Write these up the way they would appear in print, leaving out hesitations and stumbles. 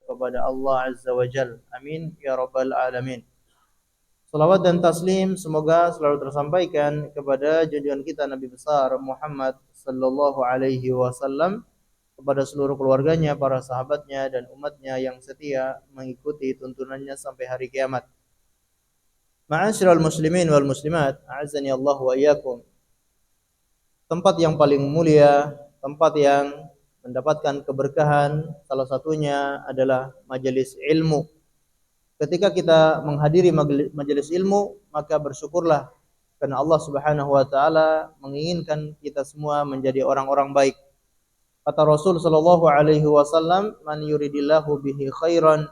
kepada Allah Azza wa Jal. Amin ya rabbal alamin. Salawat dan taslim semoga selalu tersampaikan kepada junjungan kita Nabi besar Muhammad sallallahu alaihi wasallam, kepada seluruh keluarganya, para sahabatnya dan umatnya yang setia mengikuti tuntunannya sampai hari kiamat. Ma'asyiral muslimin wal muslimat, a'azzani Allah wa iyyakum. Tempat yang paling mulia, tempat yang mendapatkan keberkahan, salah satunya adalah majelis ilmu. Ketika kita menghadiri majelis ilmu, maka bersyukurlah karena Allah Subhanahu wa taala menginginkan kita semua menjadi orang-orang baik. Kata Rasul sallallahu alaihi wasallam, "Man yuridillahu bihi khairan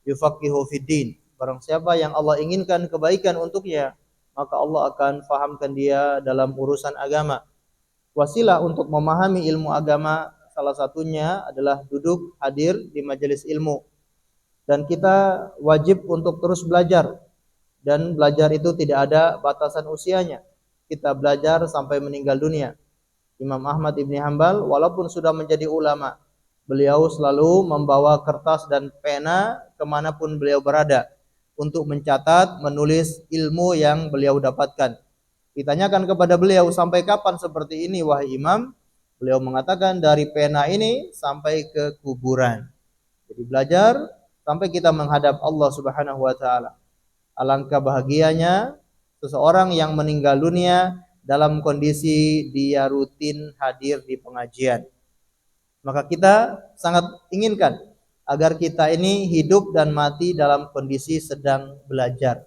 yufaqihu fid din." Barang siapa yang Allah inginkan kebaikan untuknya, maka Allah akan fahamkan dia dalam urusan agama. Wasilah untuk memahami ilmu agama salah satunya adalah duduk hadir di majelis ilmu. Dan kita wajib untuk terus belajar. Dan belajar itu tidak ada batasan usianya. Kita belajar sampai meninggal dunia. Imam Ahmad Ibn Hanbal walaupun sudah menjadi ulama, beliau selalu membawa kertas dan pena kemanapun beliau berada untuk mencatat, menulis ilmu yang beliau dapatkan. Ditanyakan kepada beliau, sampai kapan seperti ini wahai imam? Beliau mengatakan, dari pena ini sampai ke kuburan. Jadi belajar sampai kita menghadap Allah Subhanahu wa taala. Alangkah bahagianya seseorang yang meninggal dunia dalam kondisi dia rutin hadir di pengajian. Maka kita sangat inginkan agar kita ini hidup dan mati dalam kondisi sedang belajar.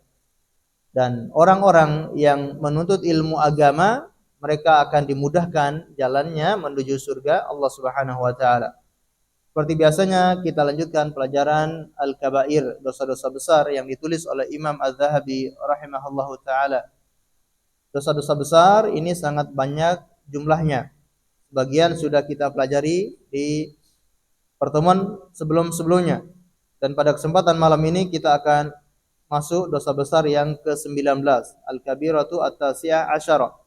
Dan orang-orang yang menuntut ilmu agama, mereka akan dimudahkan jalannya menuju surga Allah Subhanahu wa taala. Seperti biasanya kita lanjutkan pelajaran Al-Kabair, dosa-dosa besar yang ditulis oleh Imam Az-Zahabi rahimahullahu taala. Dosa-dosa besar ini sangat banyak jumlahnya. Sebagian sudah kita pelajari di pertemuan sebelum-sebelumnya. Dan pada kesempatan malam ini kita akan masuk dosa besar yang ke-19, Al-Kabiratu At-Tasi'ah Asyarah.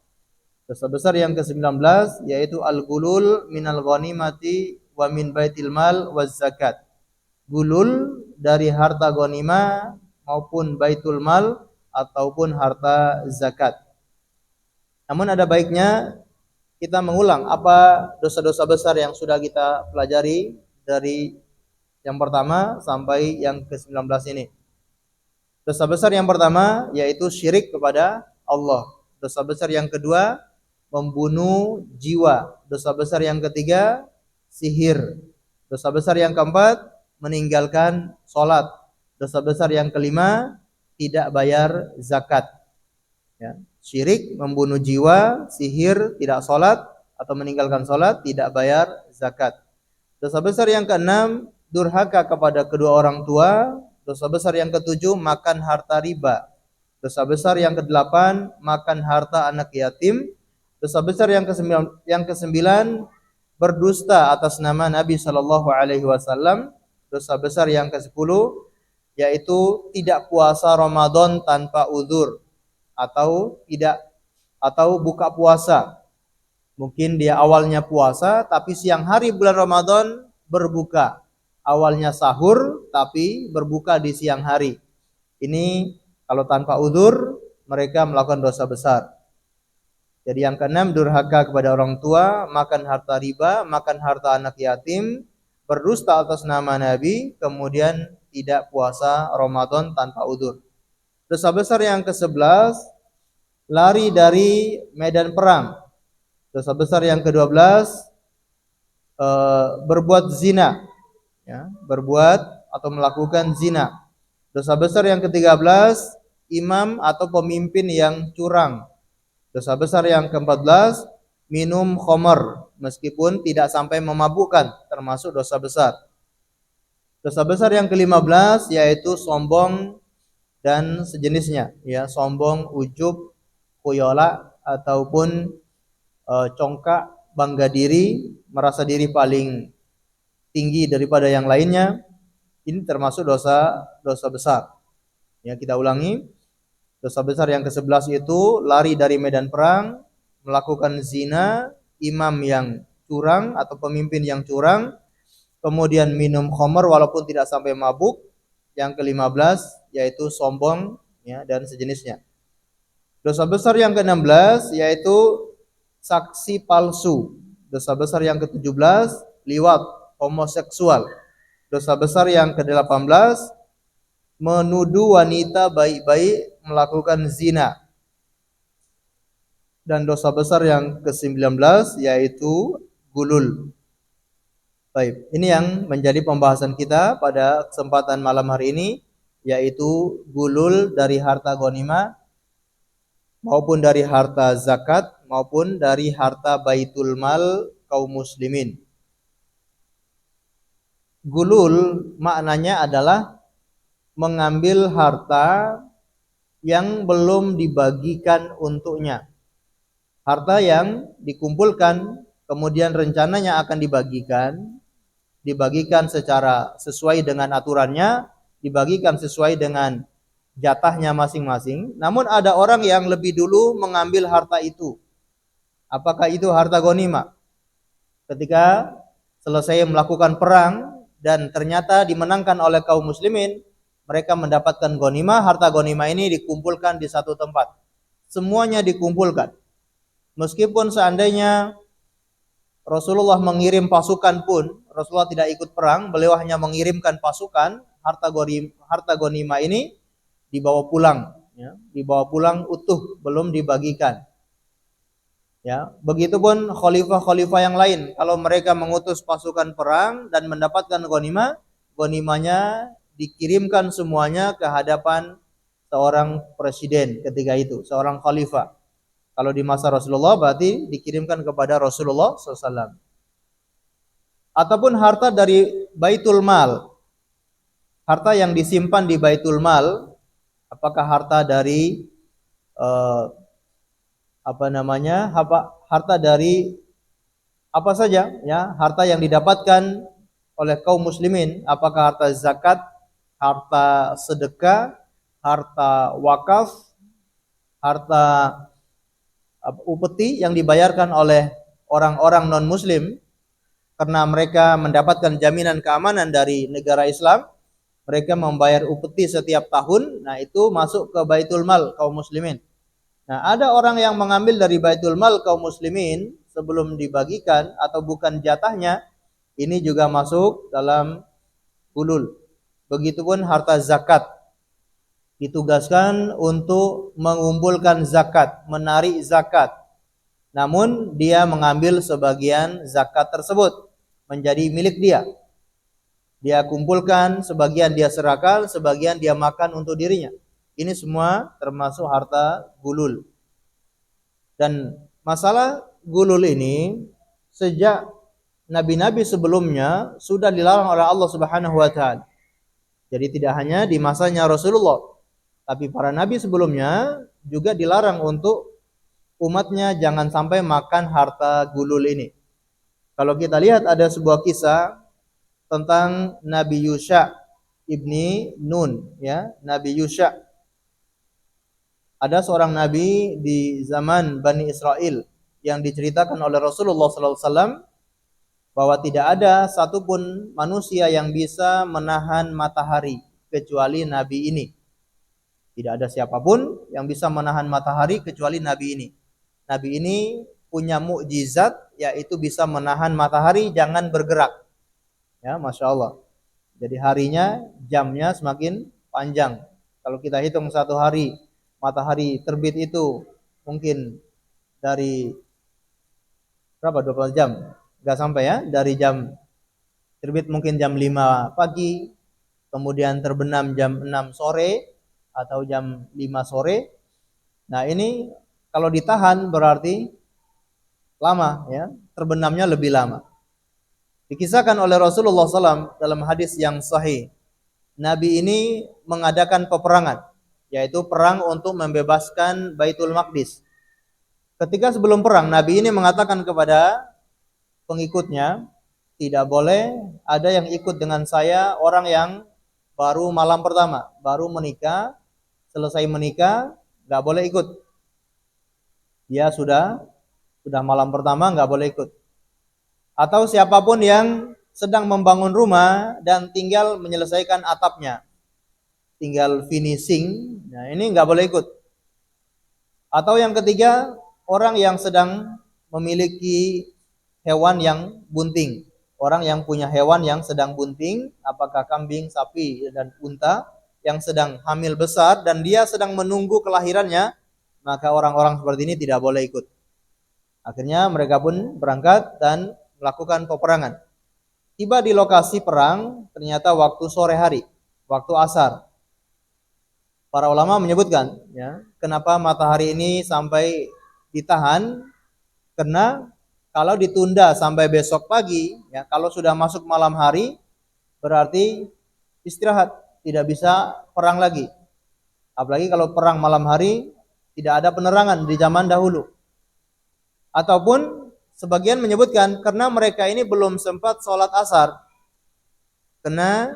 Dosa besar yang ke-19 yaitu al-gulul minal ghanimati wa min baitil mal waz zakat. Gulul dari harta ghanimah maupun baitul mal ataupun harta zakat. Namun ada baiknya kita mengulang apa dosa-dosa besar yang sudah kita pelajari dari yang pertama sampai yang ke-19 ini. Dosa besar yang pertama yaitu syirik kepada Allah. Dosa besar yang kedua membunuh jiwa. Dosa besar yang ketiga sihir. Dosa besar yang keempat meninggalkan sholat. Dosa besar yang kelima tidak bayar zakat. Ya. Syirik, membunuh jiwa, sihir, tidak sholat atau meninggalkan sholat, tidak bayar zakat. Dosa besar yang keenam durhaka kepada kedua orang tua. Dosa besar yang ketujuh makan harta riba. Dosa besar yang kedelapan makan harta anak yatim. Dosa besar yang kesembilan berdusta atas nama Nabi sallallahu alaihi wasallam. Dosa besar yang ke-10 yaitu tidak puasa Ramadan tanpa uzur atau buka puasa. Mungkin dia awalnya puasa tapi siang hari bulan Ramadan berbuka. Awalnya sahur tapi berbuka di siang hari. Ini kalau tanpa uzur mereka melakukan dosa besar. Jadi yang keenam durhaka kepada orang tua, makan harta riba, makan harta anak yatim, berdusta atas nama Nabi, kemudian tidak puasa Ramadan tanpa uzur. Dosa besar yang ke-11 lari dari medan perang. Dosa besar yang ke-12 berbuat zina, ya, berbuat atau melakukan zina. Dosa besar yang ke-13 imam atau pemimpin yang curang. Dosa besar yang ke-14 minum khamar meskipun tidak sampai memabukkan, termasuk dosa besar. Dosa besar yang ke-15 yaitu sombong dan sejenisnya, ya, sombong, ujub, khuyala ataupun congkak, bangga diri, merasa diri paling tinggi daripada yang lainnya. Ini termasuk dosa besar. Ya, kita ulangi. Dosa besar yang ke-11 itu lari dari medan perang, melakukan zina, imam yang curang atau pemimpin yang curang, kemudian minum khamr walaupun tidak sampai mabuk. Yang ke-15 yaitu sombong ya dan sejenisnya. Dosa besar yang ke-16 yaitu saksi palsu. Dosa besar yang ke-17 liwat, homoseksual. Dosa besar yang ke-18 menuduh wanita baik-baik melakukan zina. Dan dosa besar yang ke-19 yaitu gulul. Baik, ini yang menjadi pembahasan kita pada kesempatan malam hari ini, yaitu gulul dari harta ghanimah maupun dari harta zakat maupun dari harta baitul mal kaum muslimin. Gulul maknanya adalah mengambil harta yang belum dibagikan untuknya. Harta yang dikumpulkan kemudian rencananya akan dibagikan secara sesuai dengan aturannya, dibagikan sesuai dengan jatahnya masing-masing. Namun ada orang yang lebih dulu mengambil harta itu. Apakah itu harta ghanimah? Ketika selesai melakukan perang dan ternyata dimenangkan oleh kaum muslimin, mereka mendapatkan ghanimah, harta ghanimah ini dikumpulkan di satu tempat. Semuanya dikumpulkan. Meskipun seandainya Rasulullah mengirim pasukan pun, Rasulullah tidak ikut perang, beliau hanya mengirimkan pasukan, harta ghanimah ini dibawa pulang, ya, dibawa pulang utuh, belum dibagikan. Ya, begitupun khalifah-khalifah yang lain, kalau mereka mengutus pasukan perang dan mendapatkan ghanimah, ghanimahnya dikirimkan semuanya ke hadapan seorang presiden ketika itu, seorang khalifah. Kalau di masa Rasulullah berarti dikirimkan kepada Rasulullah SAW. Ataupun harta dari baitul mal, harta yang disimpan di baitul mal, apakah harta dari harta dari apa saja, ya, harta yang didapatkan oleh kaum muslimin, apakah harta zakat, harta sedekah, harta wakaf, harta upeti yang dibayarkan oleh orang-orang non-muslim karena mereka mendapatkan jaminan keamanan dari negara Islam, mereka membayar upeti setiap tahun. Nah, itu masuk ke baitul mal kaum muslimin. Nah, ada orang yang mengambil dari baitul mal kaum muslimin sebelum dibagikan atau bukan jatahnya, ini juga masuk dalam gulul. Begitupun harta zakat, ditugaskan untuk mengumpulkan zakat, menarik zakat. Namun dia mengambil sebagian zakat tersebut menjadi milik dia. Dia kumpulkan, sebagian dia serahkan, sebagian dia makan untuk dirinya. Ini semua termasuk harta gulul. Dan masalah gulul ini sejak nabi-nabi sebelumnya sudah dilarang oleh Allah Subhanahu wa taala. Jadi tidak hanya di masanya Rasulullah, tapi para nabi sebelumnya juga dilarang untuk umatnya jangan sampai makan harta gulul ini. Kalau kita lihat ada sebuah kisah tentang Nabi Yusha ibni Nun, ya, Nabi Yusha. Ada seorang nabi di zaman Bani Israel yang diceritakan oleh Rasulullah SAW bahwa tidak ada satupun manusia yang bisa menahan matahari kecuali nabi ini. Tidak ada siapapun yang bisa menahan matahari kecuali nabi ini. Nabi ini punya mukjizat, yaitu bisa menahan matahari jangan bergerak. Ya, Masya Allah. Jadi harinya, jamnya semakin panjang. Kalau kita hitung satu hari, matahari terbit itu mungkin dari berapa? 12 jam. Enggak sampai, ya. Dari jam terbit mungkin jam 5 pagi, kemudian terbenam jam 6 sore, atau jam 5 sore. Nah, ini kalau ditahan berarti lama, ya, terbenamnya lebih lama. Dikisahkan oleh Rasulullah SAW dalam hadis yang sahih, Nabi ini mengadakan peperangan, yaitu perang untuk membebaskan Baitul Maqdis. Ketika sebelum perang, Nabi ini mengatakan kepada pengikutnya, tidak boleh ada yang ikut dengan saya orang yang baru malam pertama, baru menikah, selesai menikah, nggak boleh ikut. Dia sudah malam pertama nggak boleh ikut. Atau siapapun yang sedang membangun rumah dan tinggal menyelesaikan atapnya, tinggal finishing, nah ini nggak boleh ikut. Atau yang ketiga, orang yang sedang memiliki hewan yang bunting. Orang yang punya hewan yang sedang bunting, apakah kambing, sapi, dan unta, yang sedang hamil besar dan dia sedang menunggu kelahirannya, maka orang-orang seperti ini tidak boleh ikut. Akhirnya mereka pun berangkat dan melakukan peperangan. Tiba di lokasi perang, ternyata waktu sore hari, waktu asar. Para ulama menyebutkan, ya, kenapa matahari ini sampai ditahan? Karena kalau ditunda sampai besok pagi, ya, kalau sudah masuk malam hari, berarti istirahat, tidak bisa perang lagi. Apalagi kalau perang malam hari, tidak ada penerangan di zaman dahulu. Ataupun sebagian menyebutkan karena mereka ini belum sempat sholat asar. Karena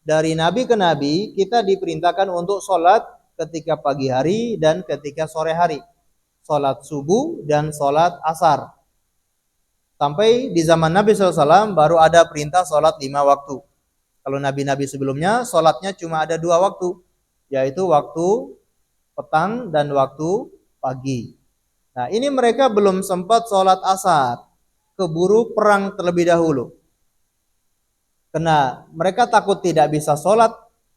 dari nabi ke nabi kita diperintahkan untuk sholat ketika pagi hari dan ketika sore hari. Sholat subuh dan sholat asar. Sampai di zaman Nabi SAW baru ada perintah sholat 5 waktu. Kalau nabi-nabi sebelumnya sholatnya cuma ada 2 waktu. Yaitu waktu petang dan waktu pagi. Nah ini mereka belum sempat sholat asar. Keburu perang terlebih dahulu. Karena mereka takut tidak bisa sholat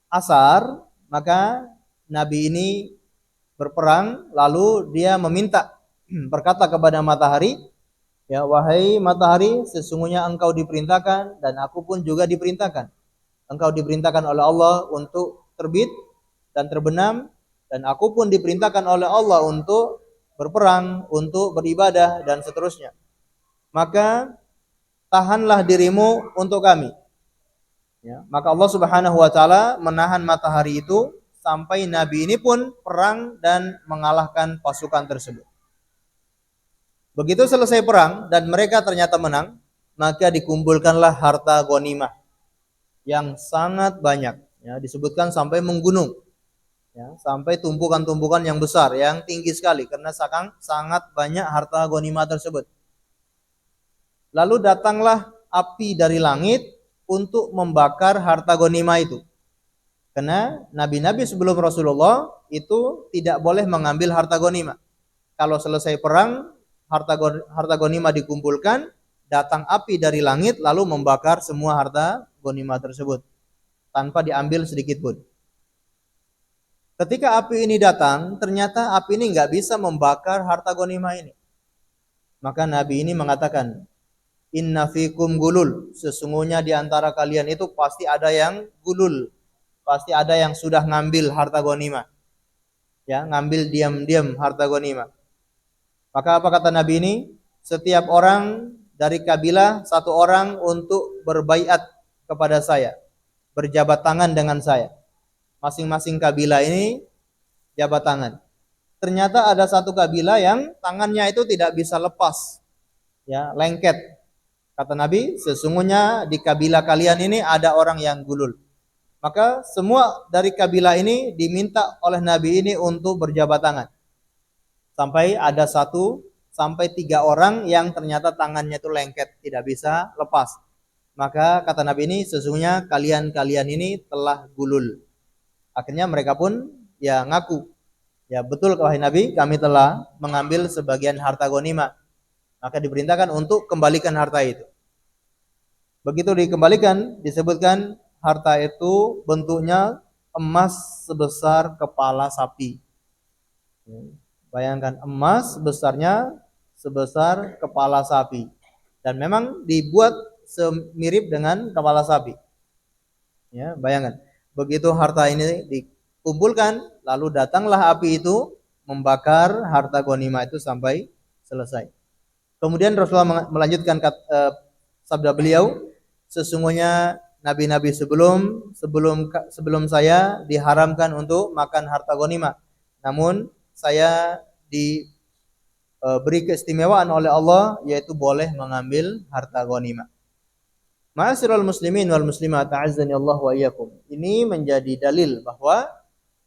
asar, maka Nabi ini berperang, lalu dia meminta, berkata kepada matahari, ya wahai matahari, sesungguhnya engkau diperintahkan dan aku pun juga diperintahkan. Engkau diperintahkan oleh Allah untuk terbit dan terbenam, dan aku pun diperintahkan oleh Allah untuk berperang, untuk beribadah dan seterusnya. Maka tahanlah dirimu untuk kami. Ya, maka Allah Subhanahu wa taala menahan matahari itu sampai Nabi ini pun perang dan mengalahkan pasukan tersebut. Begitu selesai perang dan mereka ternyata menang, maka dikumpulkanlah harta ghanimah yang sangat banyak, ya, disebutkan sampai menggunung, ya, sampai tumpukan-tumpukan yang besar, yang tinggi sekali karena sangat banyak harta ghanimah tersebut. Lalu datanglah api dari langit untuk membakar harta ghanimah itu. Karena nabi-nabi sebelum Rasulullah itu tidak boleh mengambil harta ghanimah. Kalau selesai perang, harta ghanimah dikumpulkan, datang api dari langit lalu membakar semua harta ghanimah tersebut tanpa diambil sedikit pun. Ketika api ini datang, ternyata api ini nggak bisa membakar harta ghanimah ini. Maka Nabi ini mengatakan, Inna fikum gulul, sesungguhnya di antara kalian itu pasti ada yang gulul, pasti ada yang sudah ngambil harta ghanimah, ya, ngambil diam-diam harta ghanimah. Maka apa kata Nabi ini? Setiap orang dari kabilah satu orang untuk berbaiat kepada saya, berjabat tangan dengan saya. Masing-masing kabilah ini jabat tangan. Ternyata ada satu kabilah yang tangannya itu tidak bisa lepas, ya, lengket. Kata Nabi, sesungguhnya di kabilah kalian ini ada orang yang gulul. Maka semua dari kabilah ini diminta oleh Nabi ini untuk berjabat tangan. Sampai ada 1-3 orang yang ternyata tangannya itu lengket, tidak bisa lepas. Maka kata Nabi ini, sesungguhnya kalian ini telah gulul. Akhirnya mereka pun ya ngaku, ya betul wahai Nabi, kami telah mengambil sebagian harta ghanimah. Maka diperintahkan untuk kembalikan harta itu. Begitu dikembalikan, disebutkan harta itu bentuknya emas sebesar kepala sapi. Bayangkan emas besarnya sebesar kepala sapi. Dan memang dibuat semirip dengan kepala sapi. Ya, bayangkan. Begitu harta ini dikumpulkan, lalu datanglah api itu membakar harta ghanimah itu sampai selesai. Kemudian Rasulullah melanjutkan sabda beliau, sesungguhnya nabi-nabi sebelum saya diharamkan untuk makan harta ghanimah. Namun saya diberi keistimewaan oleh Allah yaitu boleh mengambil harta ghanimah. Ma'asyiral muslimin wal muslimat, a'azzani Allah wa iyyakum. Ini menjadi dalil bahwa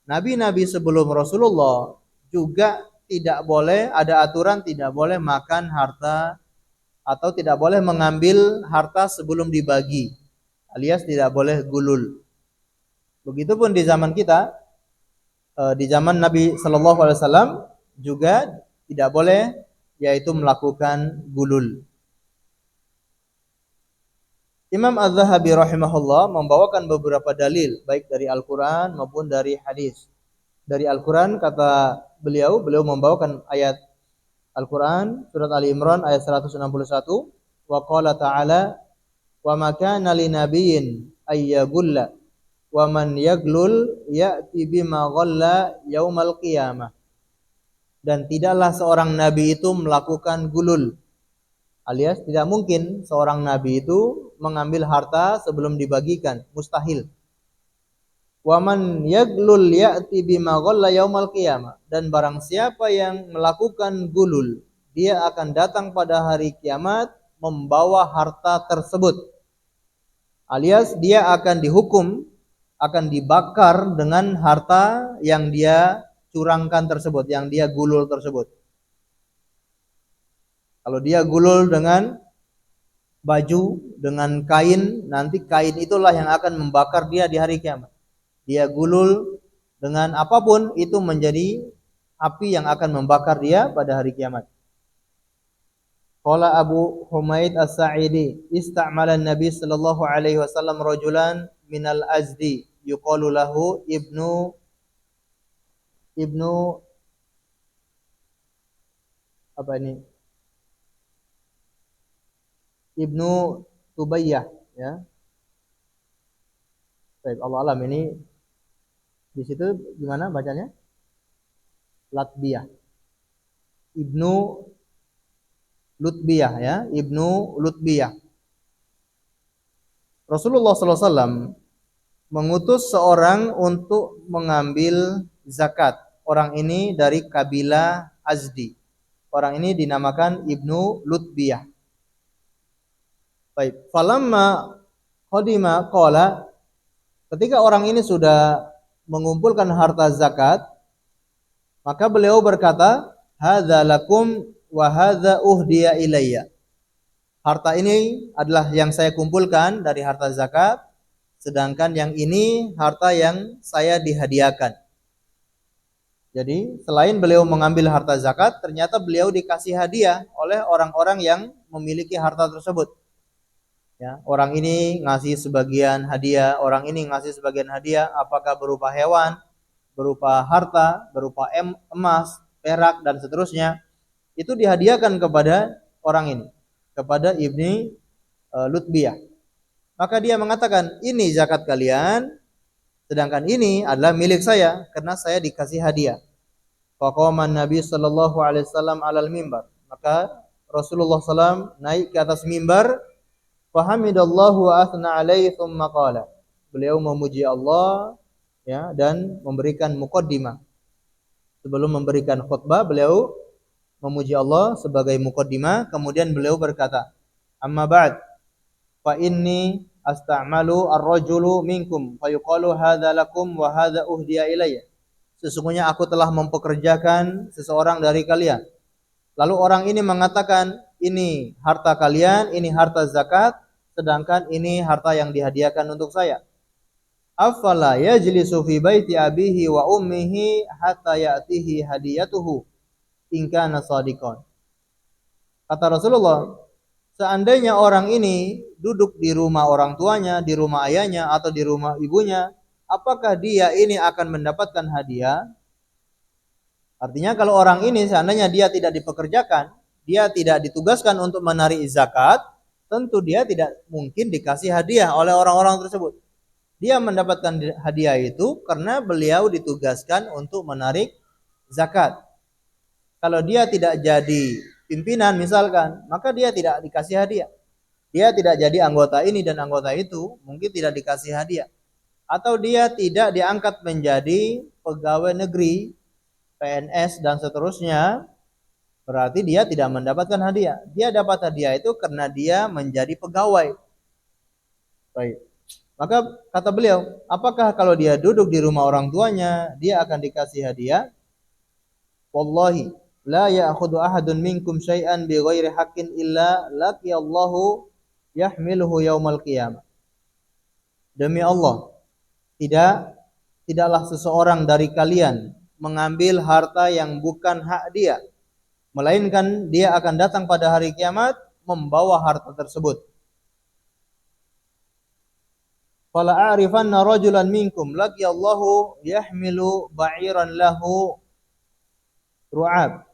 nabi-nabi sebelum Rasulullah juga tidak boleh, ada aturan tidak boleh makan harta atau tidak boleh mengambil harta sebelum dibagi, alias tidak boleh gulul. Begitupun di zaman kita, di zaman Nabi Shallallahu Alaihi Wasallam juga tidak boleh, yaitu melakukan gulul. Imam Az-Zahabi rahimahullah membawakan beberapa dalil baik dari Al-Quran maupun dari hadis. Dari Al-Quran kata beliau membawakan ayat Al-Quran surat Ali Imran ayat 161, wa qala ta'ala wa ma kana linabiyyin ayyagulla wa man yaglul ya'ti bima ghalla yaumal qiyamah. Dan tidaklah seorang nabi itu melakukan gulul, alias tidak mungkin seorang nabi itu mengambil harta sebelum dibagikan, mustahil. Waman yaglul ya'ti bima ghalla yaumal qiyamah, dan barang siapa yang melakukan gulul, dia akan datang pada hari kiamat membawa harta tersebut. Alias dia akan dihukum, akan dibakar dengan harta yang dia curangkan tersebut, yang dia gulul tersebut. Kalau dia gulul dengan baju, dengan kain, nanti kain itulah yang akan membakar dia di hari kiamat. Dia gulul dengan apapun, itu menjadi api yang akan membakar dia pada hari kiamat. Qala Abu Humaid As-Sa'idi, ista'mala Nabi sallallahu alaihi wasallam rajulan minal Azdi yuqalu lahu ibnu apa ini? Ibnu Tubayyah, ya. Baik, Allah alam ini di situ gimana bacanya? Latbiyah. Ibnu Lutbiyah, ya, Ibnu Lutbiyah. Rasulullah SAW mengutus seorang untuk mengambil zakat. Orang ini dari kabilah Azdi. Orang ini dinamakan Ibnu Lutbiyah. Baik, falamma qadima qala, ketika orang ini sudah mengumpulkan harta zakat, maka beliau berkata, hadza lakum wa hadza uhdiya ilayya. Harta ini adalah yang saya kumpulkan dari harta zakat, sedangkan yang ini harta yang saya dihadiahkan. Jadi selain beliau mengambil harta zakat, ternyata beliau dikasih hadiah oleh orang-orang yang memiliki harta tersebut. Ya, orang ini ngasih sebagian hadiah, orang ini ngasih sebagian hadiah, apakah berupa hewan, berupa harta, berupa emas, perak, dan seterusnya. Itu dihadiahkan kepada orang ini, kepada Ibni Lutbiyah. Maka dia mengatakan, ini zakat kalian, sedangkan ini adalah milik saya karena saya dikasih hadiah. Faqama Nabi sallallahu alaihi wasallam 'alal mimbar. Maka Rasulullah SAW naik ke atas mimbar, fahamidallahu wa athna alaihi thumma qala. Beliau memuji Allah, ya, dan memberikan muqaddimah. Sebelum memberikan khutbah, beliau memuji Allah sebagai muqaddimah, kemudian beliau berkata, amma ba'd fa inni asta'malu ar-rajulu minkum fa yuqalu hadza lakum wa hadza uhdiya ilayya. Sesungguhnya aku telah mempekerjakan seseorang dari kalian. Lalu orang ini mengatakan, ini harta kalian, ini harta zakat, sedangkan ini harta yang dihadiahkan untuk saya. Afala yajlisu fi baiti abihi wa ummihi hatta ya'tihi hadiyatuhu in kana shadiqan. Kata Rasulullah, seandainya orang ini duduk di rumah orang tuanya, di rumah ayahnya, atau di rumah ibunya, apakah dia ini akan mendapatkan hadiah? Artinya kalau orang ini seandainya dia tidak dipekerjakan, dia tidak ditugaskan untuk menarik zakat, tentu dia tidak mungkin dikasih hadiah oleh orang-orang tersebut. Dia mendapatkan hadiah itu karena beliau ditugaskan untuk menarik zakat. Kalau dia tidak jadi pimpinan misalkan, maka dia tidak dikasih hadiah. Dia tidak jadi anggota ini dan anggota itu, mungkin tidak dikasih hadiah. Atau dia tidak diangkat menjadi pegawai negeri, PNS dan seterusnya, berarti dia tidak mendapatkan hadiah. Dia dapat hadiah itu karena dia menjadi pegawai. Baik. Maka kata beliau, apakah kalau dia duduk di rumah orang tuanya, dia akan dikasih hadiah? Wallahi, la ya'khudhu ahadun minkum syai'an bighairi haqqin illa laqiyallahu yahmiluhu yaumal qiyamah. Demi Allah, tidaklah seseorang dari kalian mengambil harta yang bukan hak dia, melainkan dia akan datang pada hari kiamat membawa harta tersebut. Fala a'rifanna rajulan minkum laqiyallahu yahmilu ba'iran lahu ru'a.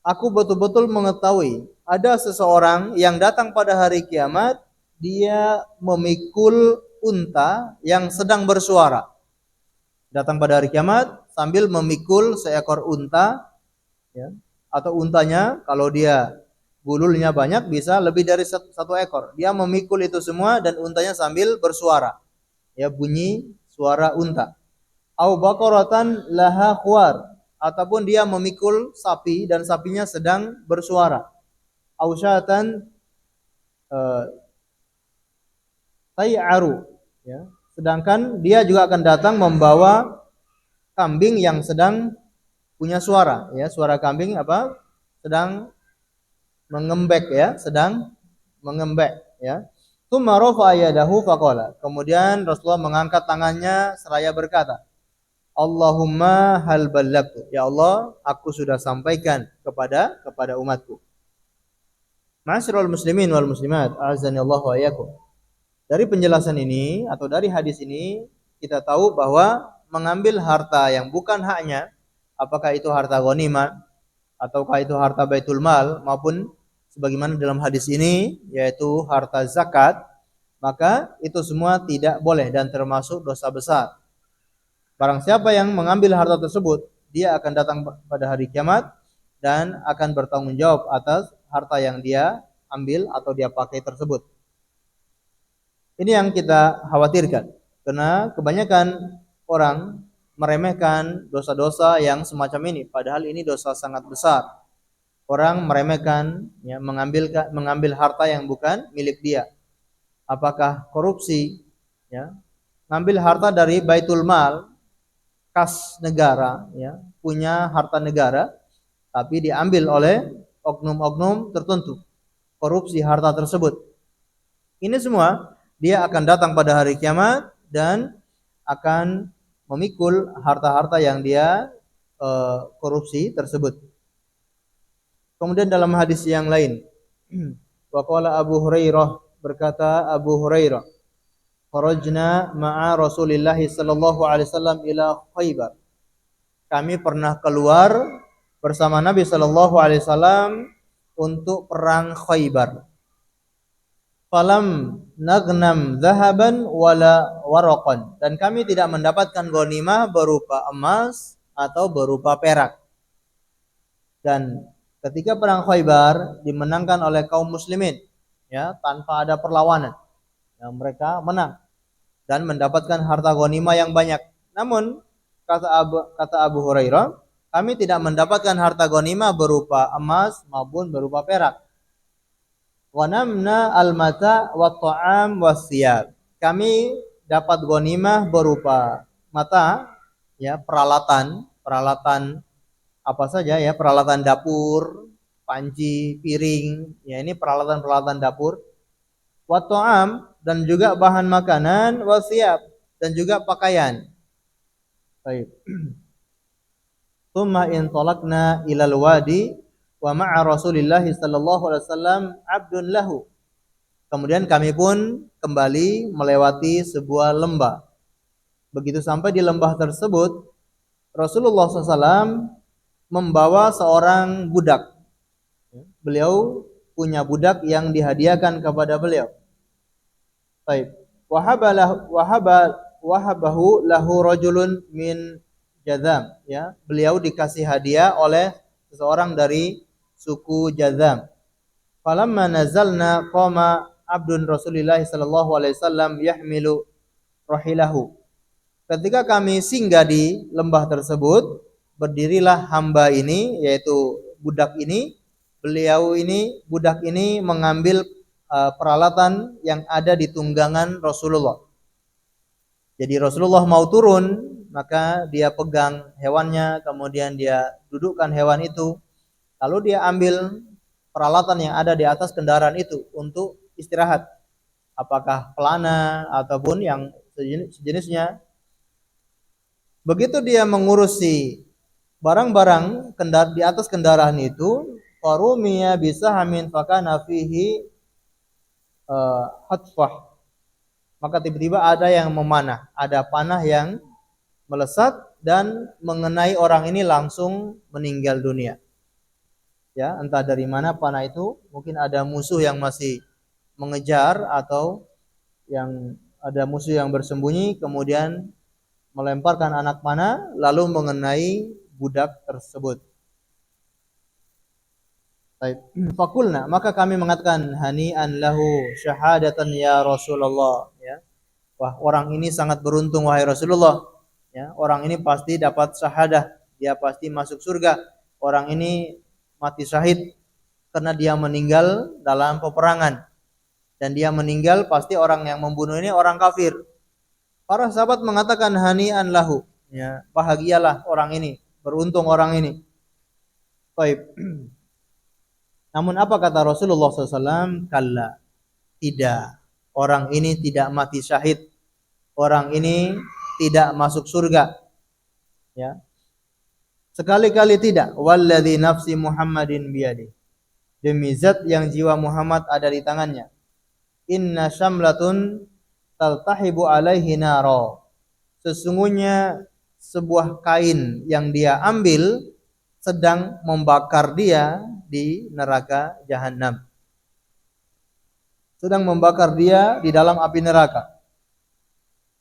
Aku betul-betul mengetahui ada seseorang yang datang pada hari kiamat, dia memikul unta yang sedang bersuara. Datang pada hari kiamat sambil memikul seekor unta, ya, atau untanya kalau dia gululnya banyak bisa lebih dari satu ekor. Dia memikul itu semua dan untanya sambil bersuara, ya, bunyi suara unta. Au baqaratan laha khuwar, ataupun dia memikul sapi dan sapinya sedang bersuara. Au syatan tay'aru, ya. Sedangkan dia juga akan datang membawa kambing yang sedang punya suara, ya, suara kambing apa? Sedang mengembek, ya, sedang mengembek, ya. Tsumma rafa'a yadahu faqala. Kemudian Rasulullah mengangkat tangannya seraya berkata, Allahumma hal ballagtu. Ya Allah, aku sudah sampaikan kepada umatku. Ma'asyiral muslimin wal muslimat, a'azzani Allah wa iyyakum. Dari penjelasan ini atau dari hadis ini kita tahu bahwa mengambil harta yang bukan haknya, apakah itu harta ghanimah ataukah itu harta baitul mal maupun sebagaimana dalam hadis ini yaitu harta zakat, maka itu semua tidak boleh dan termasuk dosa besar. Barang siapa yang mengambil harta tersebut, dia akan datang pada hari kiamat dan akan bertanggung jawab atas harta yang dia ambil atau dia pakai tersebut. Ini yang kita khawatirkan, karena kebanyakan orang meremehkan dosa-dosa yang semacam ini, padahal ini dosa sangat besar. Orang meremehkan, ya, mengambil harta yang bukan milik dia. Apakah korupsi, ya, ngambil harta dari baitul mal, kas negara, ya, punya harta negara, tapi diambil oleh oknum-oknum tertentu, korupsi harta tersebut. Ini semua dia akan datang pada hari kiamat dan akan memikul harta-harta yang dia korupsi tersebut. Kemudian dalam hadis yang lain, waqala Abu Hurairah, berkata Abu Hurairah, kharajna ma'a Rasulillah sallallahu alaihi wasallam ila Khaybar. Kami pernah keluar bersama Nabi sallallahu alaihi wasallam untuk perang Khaybar. Falam nagnam zahaban wala waraqan, dan kami tidak mendapatkan ghanimah berupa emas atau berupa perak. Dan ketika perang Khaybar dimenangkan oleh kaum muslimin, ya, tanpa ada perlawanan, ya, mereka menang dan mendapatkan harta ghanimah yang banyak. Namun kata Abu Hurairah, kami tidak mendapatkan harta ghanimah berupa emas maupun berupa perak. Ghanamna al-mata wa ta'am was-siyab. Kami dapat ghanimah berupa mata, ya, peralatan apa saja, ya, peralatan dapur, panci, piring, ya, ini peralatan dapur. Wa ta'am, dan juga bahan makanan, was-siyab, dan juga pakaian. Baik. Tsumma intalaqna ilal wadi wa ma'a Rasulillah sallallahu alaihi wasallam 'abdun lahu. Kemudian kami pun kembali melewati sebuah lembah. Begitu sampai di lembah tersebut, Rasulullah SAW membawa seorang budak. Beliau punya budak yang dihadiahkan kepada beliau. Baik. Wahabahu lahu rajulun min Jazam, ya. Beliau dikasih hadiah oleh seseorang dari suku Jazam. Falamma nazalna qama abdun Rasulillah sallallahu alaihi wasallam yahmilu rahilahu. Ketika kami singgah di lembah tersebut, berdirilah hamba ini, yaitu budak ini. Budak ini mengambil peralatan yang ada di tunggangan Rasulullah. Jadi Rasulullah mau turun maka dia pegang hewannya, kemudian dia dudukkan hewan itu, lalu dia ambil peralatan yang ada di atas kendaraan itu untuk istirahat, apakah pelana ataupun yang sejenisnya. Begitu dia mengurusi barang-barang di atas kendaraan itu, farumiya bisahamin fakana fihi hatfah, maka tiba-tiba ada yang memanah, ada panah yang melesat dan mengenai orang ini langsung meninggal dunia. Ya, entah dari mana panah itu, mungkin ada musuh yang masih mengejar atau yang ada musuh yang bersembunyi kemudian melemparkan anak panah lalu mengenai budak tersebut. Baik, fakulna, maka kami mengatakan hani'an lahu syahadatan ya Rasulullah, ya. Wah, orang ini sangat beruntung wahai Rasulullah. Ya, orang ini pasti dapat syahadah, dia pasti masuk surga. Orang ini mati syahid karena dia meninggal dalam peperangan. Dan dia meninggal pasti orang yang membunuh ini orang kafir. Para sahabat mengatakan hani'an lahu, ya, bahagialah orang ini, beruntung orang ini. Baik. Namun apa kata Rasulullah SAW? Kalla, tidak. Orang ini tidak mati syahid. Orang ini tidak masuk surga. Ya. Sekali-kali tidak. Walladzi nafsi Muhammadin biyadi. Demi zat yang jiwa Muhammad ada di tangannya. Inna syamlatun taltahibu alaihi naro. Sesungguhnya sebuah kain yang dia ambil sedang membakar dia di neraka jahanam. Sedang membakar dia di dalam api neraka.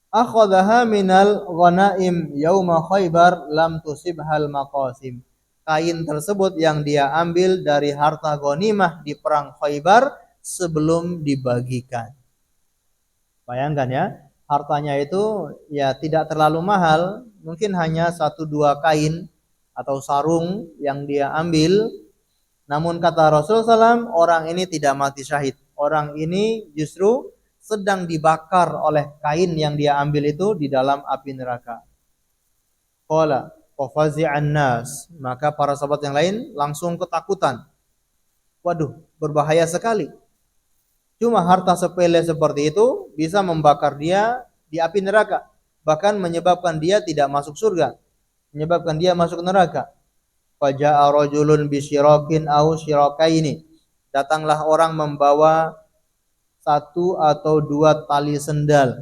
Akhadhaha minal ghanaim yauma Khaibar lam tusibhal maqasim. Kain tersebut yang dia ambil dari harta ghanimah di perang Khaibar sebelum dibagikan. Bayangkan ya, hartanya itu ya tidak terlalu mahal, mungkin hanya 1-2 kain atau sarung yang dia ambil. Namun kata Rasulullah SAW, orang ini tidak mati syahid. Orang ini justru sedang dibakar oleh kain yang dia ambil itu di dalam api neraka. Qala fafazi'an nas, maka para sahabat yang lain langsung ketakutan. Waduh, berbahaya sekali. Cuma harta sepele seperti itu bisa membakar dia di api neraka, bahkan menyebabkan dia tidak masuk surga, menyebabkan dia masuk neraka. Faja'a rajulun bisyirakin aw syirakaini. Datanglah orang membawa 1 atau 2 tali sendal.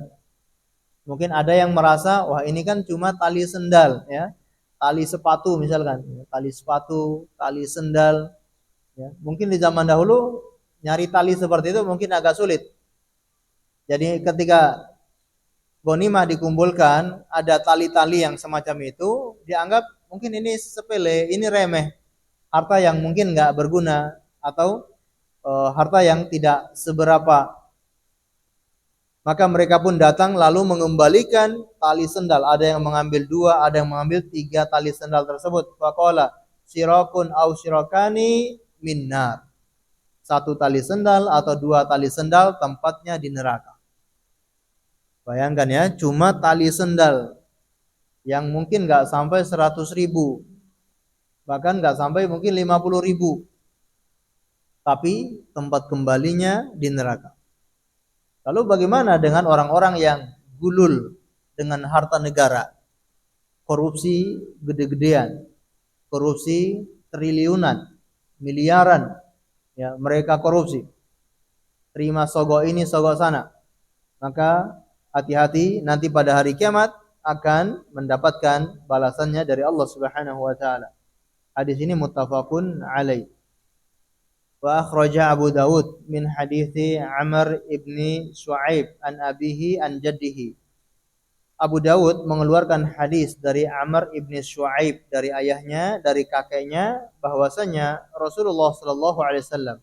Mungkin ada yang merasa, wah ini kan cuma tali sendal, ya. Tali sepatu misalkan, tali sepatu, tali sendal, ya. Mungkin di zaman dahulu nyari tali seperti itu mungkin agak sulit. Jadi ketika ghanimah dikumpulkan, ada tali-tali yang semacam itu, dianggap mungkin ini sepele, ini remeh, harta yang mungkin nggak berguna atau harta yang tidak seberapa. Maka mereka pun datang lalu mengembalikan tali sendal. Ada yang mengambil 2, ada yang mengambil 3 tali sendal tersebut. Faqala sirakun aw sirakani minnar. 1 tali sendal atau 2 tali sendal tempatnya di neraka. Bayangkan ya, cuma tali sendal yang mungkin nggak sampai 100.000, bahkan nggak sampai mungkin 50.000, tapi tempat kembalinya di neraka. Lalu bagaimana dengan orang-orang yang gulul dengan harta negara, korupsi gede-gedean, korupsi triliunan, miliaran, ya mereka korupsi, terima sogok ini sogok sana, maka hati-hati nanti pada hari kiamat akan mendapatkan balasannya dari Allah Subhanahu wa taala. Hadis ini muttafaqun alaih. Wa akhraja Abu Dawud min hadithi Amr ibni Shu'aib an abihi an jaddihi. Abu Dawud mengeluarkan hadis dari Amr ibni Shu'aib dari ayahnya, dari kakeknya, bahwasanya Rasulullah sallallahu alaihi wasallam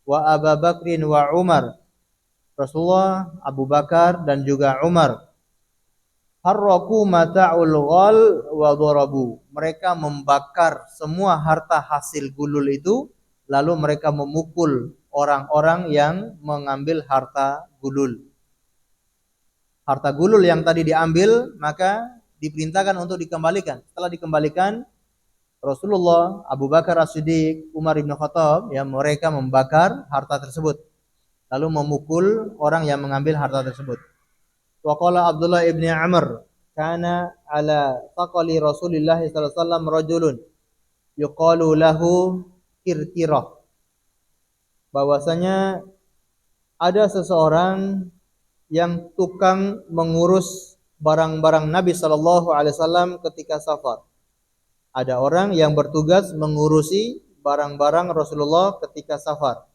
wa Abu Bakrin wa Umar, Rasulullah, Abu Bakar dan juga Umar, harraku mata'ul ghal wa dharabu. Mereka membakar semua harta hasil gulul itu, lalu mereka memukul orang-orang yang mengambil harta gulul. Harta gulul yang tadi diambil maka diperintahkan untuk dikembalikan. Setelah dikembalikan, Rasulullah, Abu Bakar As-Siddiq, Umar bin Khattab, ya, mereka membakar harta tersebut, lalu memukul orang yang mengambil harta tersebut. Wa qala Abdullah ibn Amr, kana ala taqali Rasulillah sallallahu alaihi wasallam rajulun yuqalu lahu Kirkirah. Bahwasanya ada seseorang yang tukang mengurus barang-barang Nabi sallallahu alaihi wasallam ketika safar. Ada orang yang bertugas mengurusi barang-barang Rasulullah ketika safar.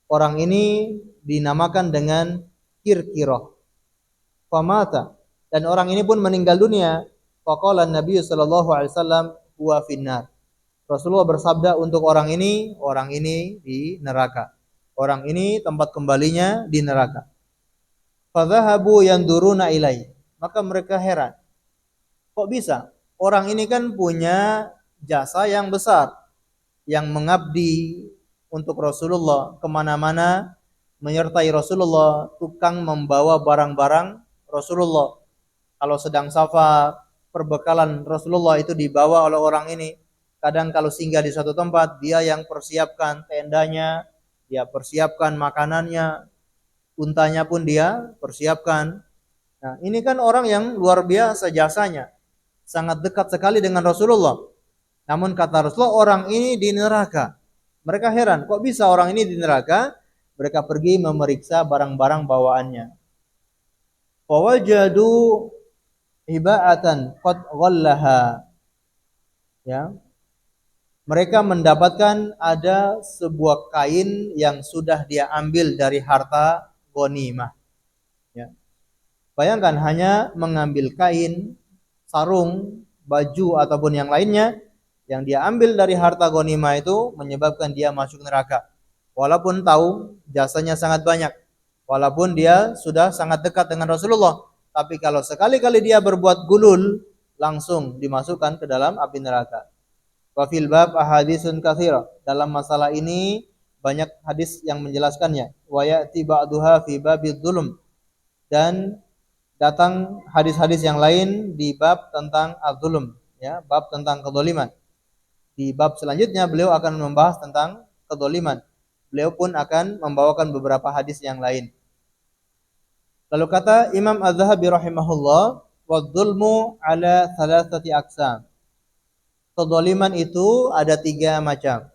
Orang ini dinamakan dengan Kirkirah. Famata, dan orang ini pun meninggal dunia. Faqala Nabi sallallahu alaihi wasallam huwa finnar. Rasulullah bersabda untuk orang ini di neraka. Orang ini tempat kembalinya di neraka. Fadhahabu yanduruna ilai. Maka mereka heran. Kok bisa? Orang ini kan punya jasa yang besar, yang mengabdi untuk Rasulullah kemana-mana, menyertai Rasulullah, tukang membawa barang-barang Rasulullah. Kalau sedang safar, perbekalan Rasulullah itu dibawa oleh orang ini. Kadang kalau singgah di suatu tempat, dia yang persiapkan tendanya, dia persiapkan makanannya, untanya pun dia persiapkan. Nah, ini kan orang yang luar biasa jasanya, sangat dekat sekali dengan Rasulullah. Namun kata Rasulullah, orang ini di neraka. Mereka heran, kok bisa orang ini di neraka? Mereka pergi memeriksa barang-barang bawaannya. Fawajadu hiba'atan qad ghallaha. Ya. Mereka mendapatkan ada sebuah kain yang sudah dia ambil dari harta ghanimah. Ya. Bayangkan hanya mengambil kain, sarung, baju ataupun yang lainnya yang dia ambil dari harta ghanimah itu menyebabkan dia masuk neraka. Walaupun tahu jasanya sangat banyak, walaupun dia sudah sangat dekat dengan Rasulullah, tapi kalau sekali-kali dia berbuat gulul, langsung dimasukkan ke dalam api neraka. Wa fil bab ahaditsun katsira. Dalam masalah ini banyak hadis yang menjelaskannya. Wa ya'ti ba'duha fi babidz zulm. Dan datang hadis-hadis yang lain di bab tentang az-zulm, ya, bab tentang kezaliman. Di bab selanjutnya beliau akan membahas tentang kezaliman. Beliau pun akan membawakan beberapa hadis yang lain. Lalu kata Imam Az-Zahabi rahimahullah, wadz-zulmu ala thalathati aqsam. Kezaliman itu ada 3 macam.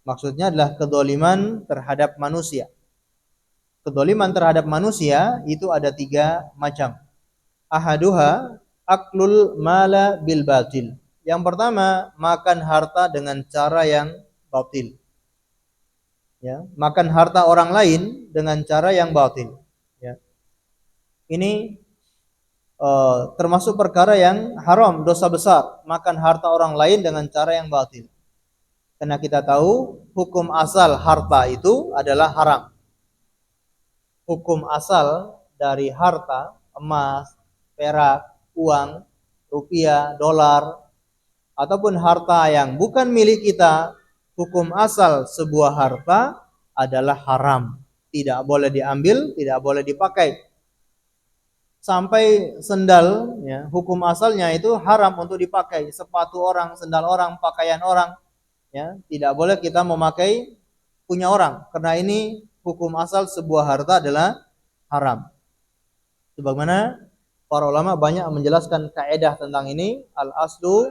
Maksudnya adalah kezaliman terhadap manusia. Kezaliman terhadap manusia itu ada 3 macam. Ahaduha aklul mala bil batil. Yang pertama, makan harta dengan cara yang batil. Ya, makan harta orang lain dengan cara yang batil. Ya. Ini termasuk perkara yang haram, dosa besar, makan harta orang lain dengan cara yang batil. Karena kita tahu hukum asal harta itu adalah haram. Hukum asal dari harta, emas, perak, uang, rupiah, dolar, ataupun harta yang bukan milik kita, hukum asal sebuah harta adalah haram. Tidak boleh diambil, tidak boleh dipakai. Sampai sendal, ya, hukum asalnya itu haram untuk dipakai. Sepatu orang, sendal orang, pakaian orang, ya, tidak boleh kita memakai punya orang. Karena ini hukum asal sebuah harta adalah haram. Sebagaimana para ulama banyak menjelaskan kaidah tentang ini, al-aslu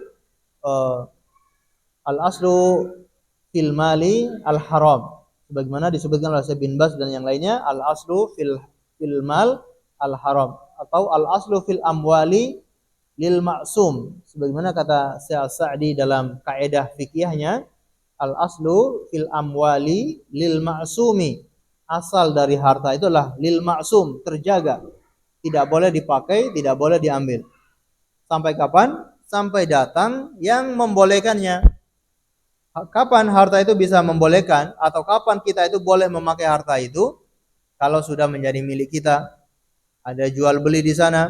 fil mali al-haram. Sebagaimana disebutkan oleh Syekh bin Baz dan yang lainnya, al-aslu fil mal al-haram. Atau al-aslu fil amwali lil ma'sum. Sebagaimana kata Syekh Sa'di dalam kaidah fikihnya, al-aslu fil amwali lil ma'sumi. Asal dari harta itulah lil ma'sum, terjaga. Tidak boleh dipakai, tidak boleh diambil. Sampai kapan? Sampai datang yang membolehkannya. Kapan harta itu bisa membolehkan atau kapan kita itu boleh memakai harta itu? Kalau sudah menjadi milik kita. Ada jual beli di sana.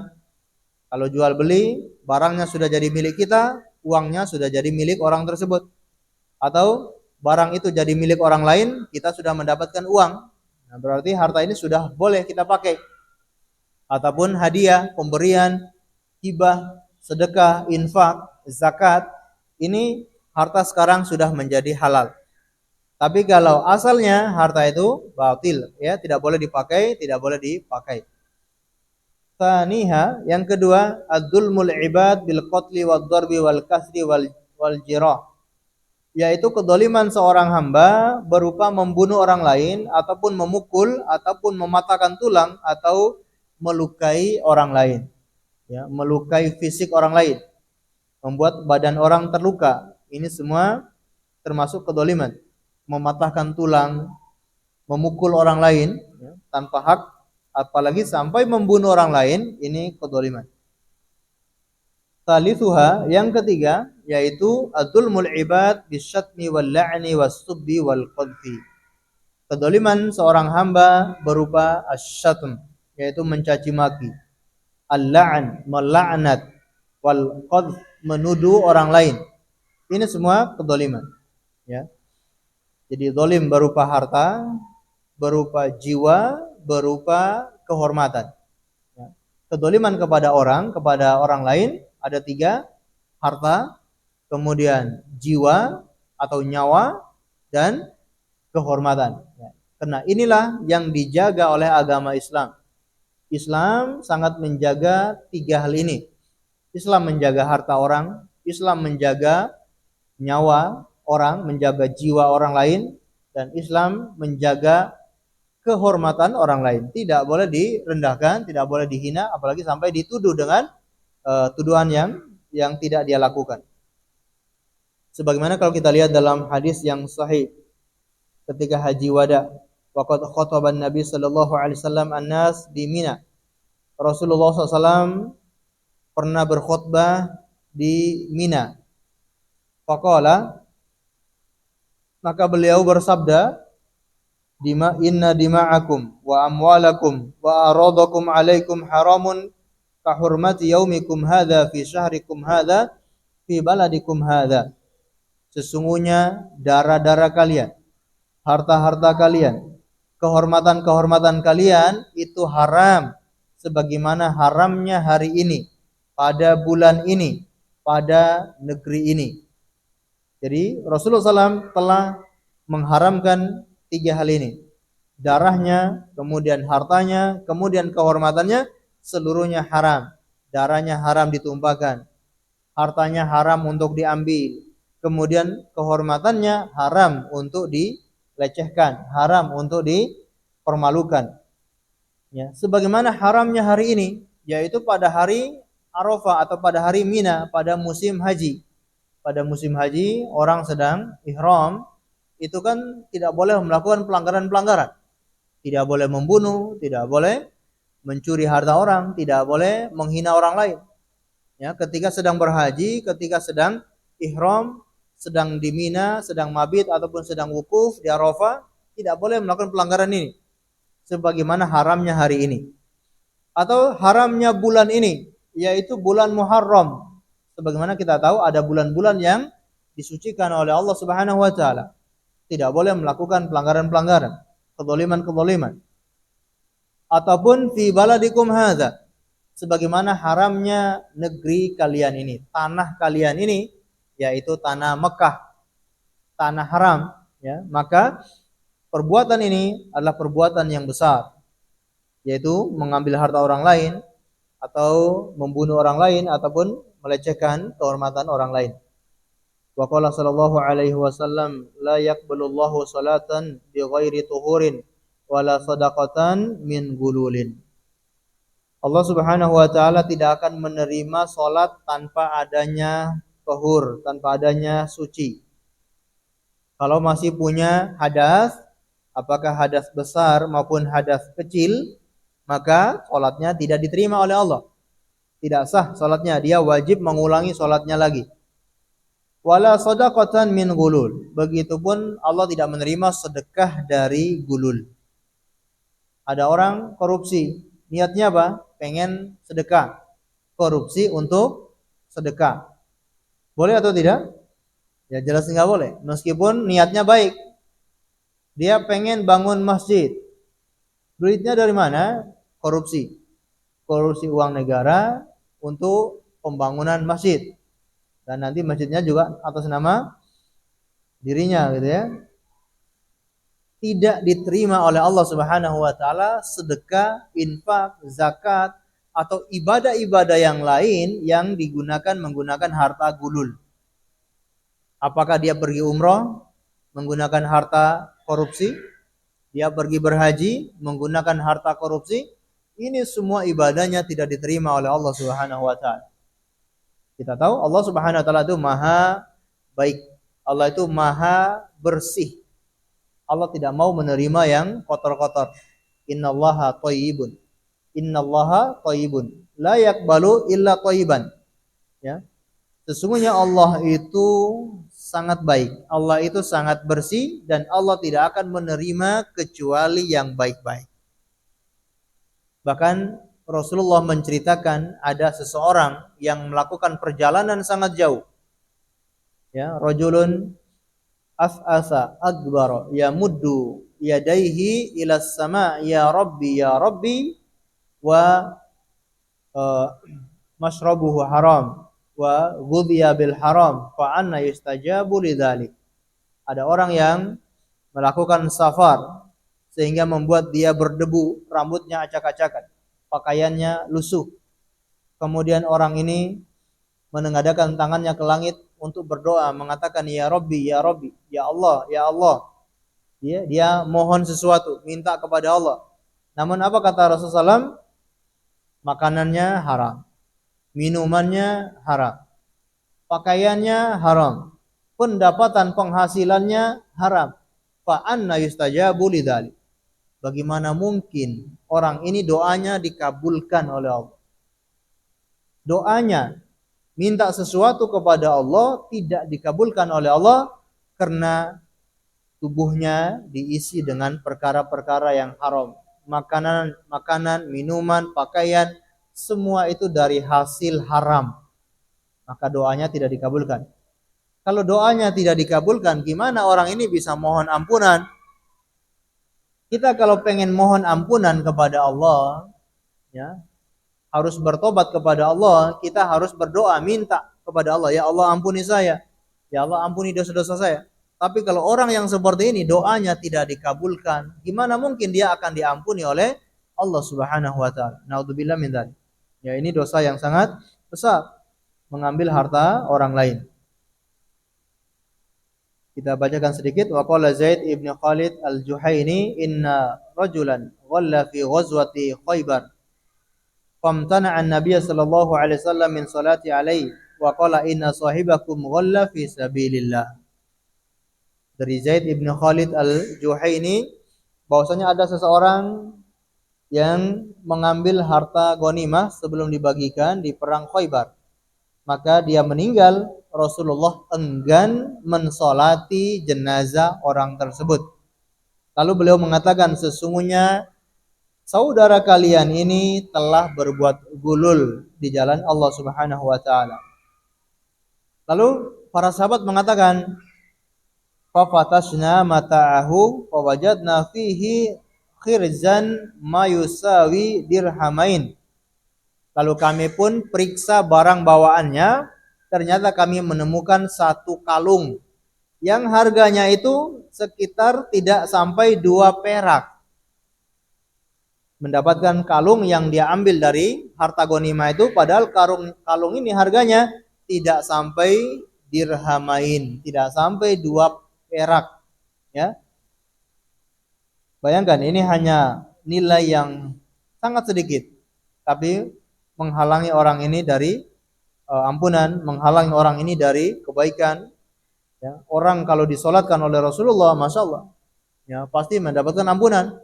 Kalau jual beli, barangnya sudah jadi milik kita, uangnya sudah jadi milik orang tersebut. Atau barang itu jadi milik orang lain, kita sudah mendapatkan uang. Nah, berarti harta ini sudah boleh kita pakai. Ataupun hadiah, pemberian, hibah, sedekah, infak, zakat, ini harta sekarang sudah menjadi halal. Tapi kalau asalnya harta itu batil, ya tidak boleh dipakai, tidak boleh dipakai. Tsaniha, yang kedua, adzulmul ibad bil qatli wad darbi wal kasri wal jirah, yaitu kedoliman seorang hamba berupa membunuh orang lain ataupun memukul ataupun mematahkan tulang atau melukai orang lain, ya, melukai fisik orang lain, membuat badan orang terluka. Ini semua termasuk kedoliman. Mematahkan tulang, memukul orang lain, ya, tanpa hak, apalagi sampai membunuh orang lain, ini kedoliman. Salisuha, yang ketiga, yaitu adzulmul ibad bisyatmi wal la'ni was-subbi wal qadfi. Kedoliman seorang hamba berupa asyatm, yaitu mencaci maki, al-la'n, melaknat, wal qadf, menuduh orang lain. Ini semua kedoliman, ya. Jadi dolim berupa harta, berupa jiwa, berupa kehormatan. Ya. Kedoliman kepada orang lain ada 3, harta, kemudian jiwa atau nyawa, dan kehormatan. Ya. Karena inilah yang dijaga oleh agama Islam. Islam sangat menjaga 3 hal ini. Islam menjaga harta orang, Islam menjaga nyawa orang, menjaga jiwa orang lain, dan Islam menjaga kehormatan orang lain. Tidak boleh direndahkan, tidak boleh dihina, apalagi sampai dituduh dengan tuduhan yang tidak dia lakukan. Sebagaimana kalau kita lihat dalam hadis yang sahih ketika haji wada, waqad khataban Nabi sallallahu alaihi wasallam an-nas di Mina. Rasulullah SAW pernah berkhutbah di Mina. Faqala, maka beliau bersabda, inna dima'akum wa amwalakum wa aradakum alaikum haramun ka hurmati yaumikum hadza fi syahrikum hadza fi baladikum hadza. Sesungguhnya darah-darah kalian, harta-harta kalian, kehormatan-kehormatan kalian itu haram sebagaimana haramnya hari ini, pada bulan ini, pada negeri ini. Jadi Rasulullah SAW telah mengharamkan 3 hal ini. Darahnya, kemudian hartanya, kemudian kehormatannya, seluruhnya haram. Darahnya haram ditumpahkan, hartanya haram untuk diambil, kemudian kehormatannya haram untuk dilecehkan, haram untuk dipermalukan. Ya, sebagaimana haramnya hari ini, yaitu pada hari Arafah atau pada hari Mina, pada musim haji. Pada musim haji orang sedang ihram, itu kan tidak boleh melakukan pelanggaran-pelanggaran. Tidak boleh membunuh, tidak boleh mencuri harta orang, tidak boleh menghina orang lain. Ya, ketika sedang berhaji, ketika sedang ihram, sedang di Mina, sedang mabit ataupun sedang wukuf di Arafah, tidak boleh melakukan pelanggaran ini. Sebagaimana haramnya hari ini. Atau haramnya bulan ini, yaitu bulan Muharram. Sebagaimana kita tahu ada bulan-bulan yang disucikan oleh Allah Subhanahu wa taala. Tidak boleh melakukan pelanggaran-pelanggaran, kezaliman-kezaliman. Ataupun fi baladikum hadza, sebagaimana haramnya negeri kalian ini, tanah kalian ini, yaitu tanah Mekah, tanah haram, ya. Maka perbuatan ini adalah perbuatan yang besar, yaitu mengambil harta orang lain atau membunuh orang lain ataupun melecehkan kehormatan orang lain. Wa qala sallallahu alaihi wasallam, la yaqbalullahu salatan bi ghairi tuhurin wala sadaqatan min gululin. Allah Subhanahu wa taala tidak akan menerima salat tanpa adanya tuhur, tanpa adanya suci. Kalau masih punya hadas, apakah hadas besar maupun hadas kecil, maka salatnya tidak diterima oleh Allah. Tidak sah salatnya, dia wajib mengulangi salatnya lagi. Wala sadaqatan min gulul. Begitupun Allah tidak menerima sedekah dari gulul. Ada orang korupsi, niatnya apa? Pengen sedekah. Korupsi untuk sedekah. Boleh atau tidak? Ya jelas enggak boleh. Meskipun niatnya baik. Dia pengen bangun masjid. Duitnya dari mana? Korupsi. Korupsi uang negara untuk pembangunan masjid. Dan nanti masjidnya juga atas nama dirinya gitu ya. Tidak diterima oleh Allah Subhanahu wa taala sedekah, infak, zakat atau ibadah-ibadah yang lain yang digunakan menggunakan harta gulul. Apakah dia pergi umroh menggunakan harta korupsi? Dia pergi berhaji menggunakan harta korupsi? Ini semua ibadahnya tidak diterima oleh Allah Subhanahu wa taala. Kita tahu Allah Subhanahu wa taala itu maha baik. Allah itu maha bersih. Allah tidak mau menerima yang kotor-kotor. Innallaha thayyibun. Innallaha thayyibun. La yaqbalu illa thayyiban. Ya. Sesungguhnya Allah itu sangat baik. Allah itu sangat bersih dan Allah tidak akan menerima kecuali yang baik-baik. Bahkan Rasulullah menceritakan ada seseorang yang melakukan perjalanan sangat jauh. Ya, rajulun as'asa adbara yamuddu yadaihi ila sama ya rabbi wa mashrabuhu haram wa ghudhiya bil haram fa anna yustajabu lidzalik. Ada orang yang melakukan safar sehingga membuat dia berdebu, rambutnya acak-acakan, pakaiannya lusuh. Kemudian orang ini menengadahkan tangannya ke langit untuk berdoa mengatakan ya Rabbi, ya Rabbi, ya Allah, ya Allah. Dia mohon sesuatu, minta kepada Allah. Namun apa kata Rasulullah SAW? Makanannya haram, minumannya haram, pakaiannya haram, pendapatan penghasilannya haram. Fa anna yustajabu lidzalik. Bagaimana mungkin orang ini doanya dikabulkan oleh Allah? Doanya minta sesuatu kepada Allah tidak dikabulkan oleh Allah karena tubuhnya diisi dengan perkara-perkara yang haram. Makanan, minuman, pakaian, semua itu dari hasil haram. Maka doanya tidak dikabulkan. Kalau doanya tidak dikabulkan, gimana orang ini bisa mohon ampunan? Kita kalau pengen mohon ampunan kepada Allah, ya, harus bertobat kepada Allah, kita harus berdoa minta kepada Allah, ya Allah ampuni saya, ya Allah ampuni dosa-dosa saya. Tapi kalau orang yang seperti ini doanya tidak dikabulkan, gimana mungkin dia akan diampuni oleh Allah Subhanahu wa taala? Naudzubillah min dzalik. Ya, ini dosa yang sangat besar, mengambil harta orang lain. Kita bacakan sedikit. Wa qala Zaid ibn Khalid al-Juhaini inna rajulan ghalla fi ghazwati Khaybar. Famtana'a an-nabiy sallallahu alaihi wasallam min salati alaihi wa qala inna sahibakum ghalla fi sabilillah. Dari Zaid ibn Khalid al-Juhaini bahwasanya ada seseorang yang mengambil harta ghanimah sebelum dibagikan di perang Khaybar. Maka dia meninggal, Rasulullah enggan mensolati jenazah orang tersebut. Lalu beliau mengatakan sesungguhnya saudara kalian ini telah berbuat gulul di jalan Allah Subhanahu wa taala. Lalu para sahabat mengatakan fafatashna mata'ahu fawajadna fihi khirzan ma yusawi dirhamain. Lalu kami pun periksa barang bawaannya, ternyata kami menemukan satu kalung yang harganya itu sekitar tidak sampai 2 perak. Mendapatkan kalung yang dia ambil dari harta ghanimah itu, padahal kalung ini harganya tidak sampai dirhamain, tidak sampai 2 perak. Ya. Bayangkan ini hanya nilai yang sangat sedikit, tapi menghalangi orang ini dari ampunan, menghalangi orang ini dari kebaikan. Ya, orang kalau disolatkan oleh Rasulullah, masya Allah, ya pasti mendapatkan ampunan.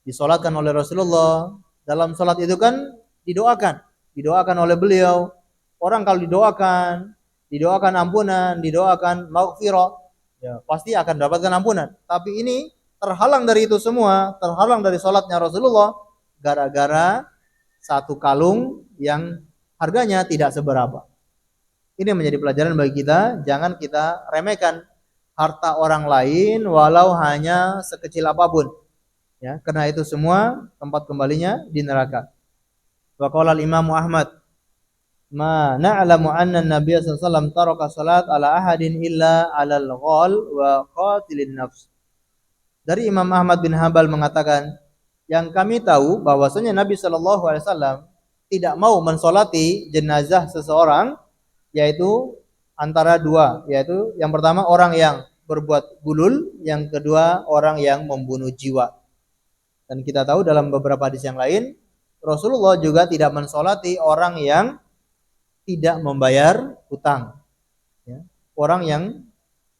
Disolatkan oleh Rasulullah, dalam solat itu kan didoakan oleh beliau. Orang kalau didoakan ampunan, didoakan maghfirah, ya pasti akan mendapatkan ampunan. Tapi ini terhalang dari itu semua, terhalang dari solatnya Rasulullah, gara-gara satu kalung yang harganya tidak seberapa. Ini menjadi pelajaran bagi kita, jangan kita remehkan harta orang lain walau hanya sekecil apapun. Ya, karena itu semua tempat kembalinya di neraka. Wa qala al-Imam Ahmad ma na'lamu anna an-nabiy sallallahu alaihi wasallam taraka salat ala ahadin illa 'alal ghal wa qatilin nafs. Dari Imam Ahmad bin Hambal mengatakan, yang kami tahu bahwasanya Nabi sallallahu alaihi wasallam tidak mau mensolati jenazah seseorang, yaitu antara dua, yaitu yang pertama orang yang berbuat gulul, yang kedua orang yang membunuh jiwa. Dan kita tahu dalam beberapa hadis yang lain, Rasulullah juga tidak mensolati orang yang tidak membayar hutang, ya. Orang yang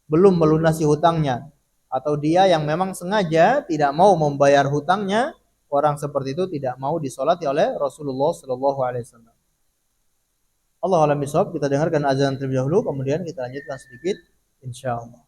belum melunasi hutangnya, atau dia yang memang sengaja tidak mau membayar hutangnya, orang seperti itu tidak mau disolati oleh Rasulullah Shallallahu Alaihi Wasallam. Allah alam bisawab. Kita dengarkan azan terlebih dahulu, kemudian kita lanjutkan sedikit, insya Allah.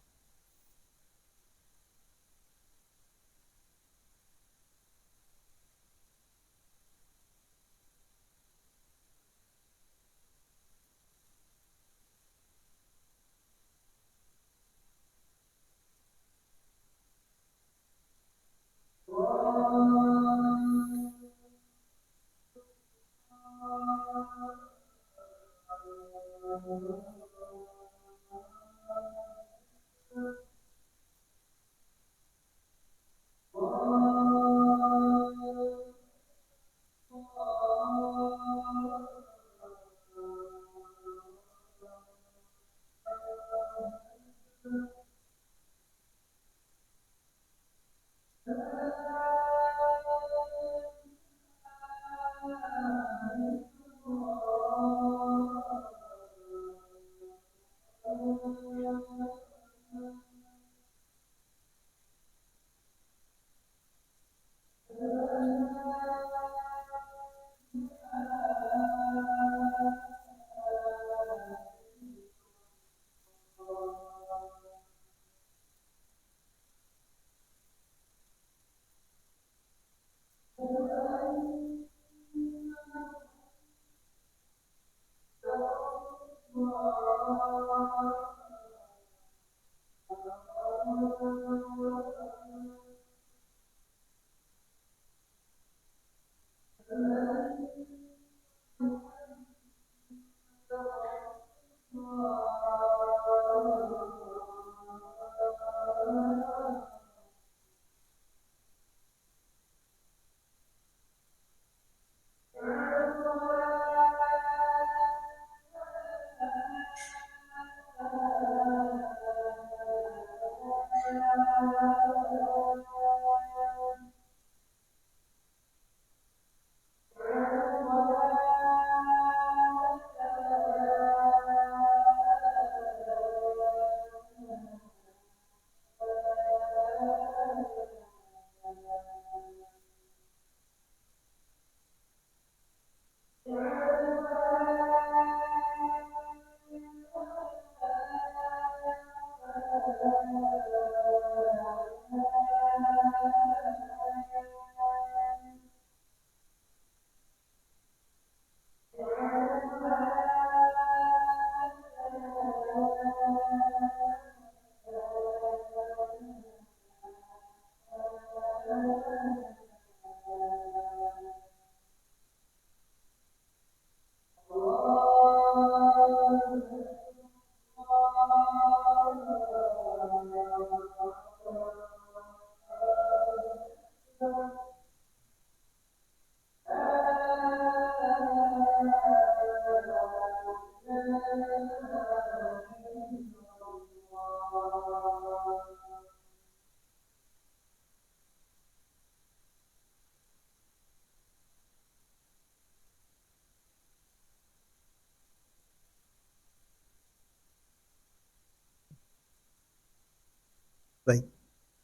Baik.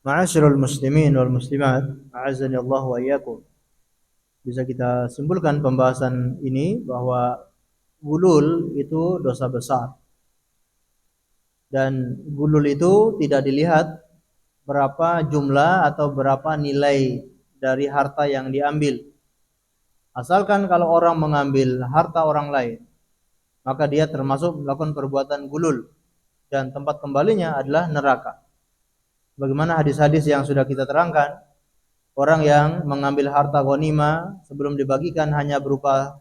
Ma'asyiral muslimin wal muslimat, a'azzani Allah wa iyyakum. Bisa kita simpulkan pembahasan ini bahwa gulul itu dosa besar. Dan gulul itu tidak dilihat berapa jumlah atau berapa nilai dari harta yang diambil. Asalkan kalau orang mengambil harta orang lain, maka dia termasuk melakukan perbuatan gulul dan tempat kembalinya adalah neraka. Bagaimana hadis-hadis yang sudah kita terangkan, orang yang mengambil harta ghanimah sebelum dibagikan hanya berupa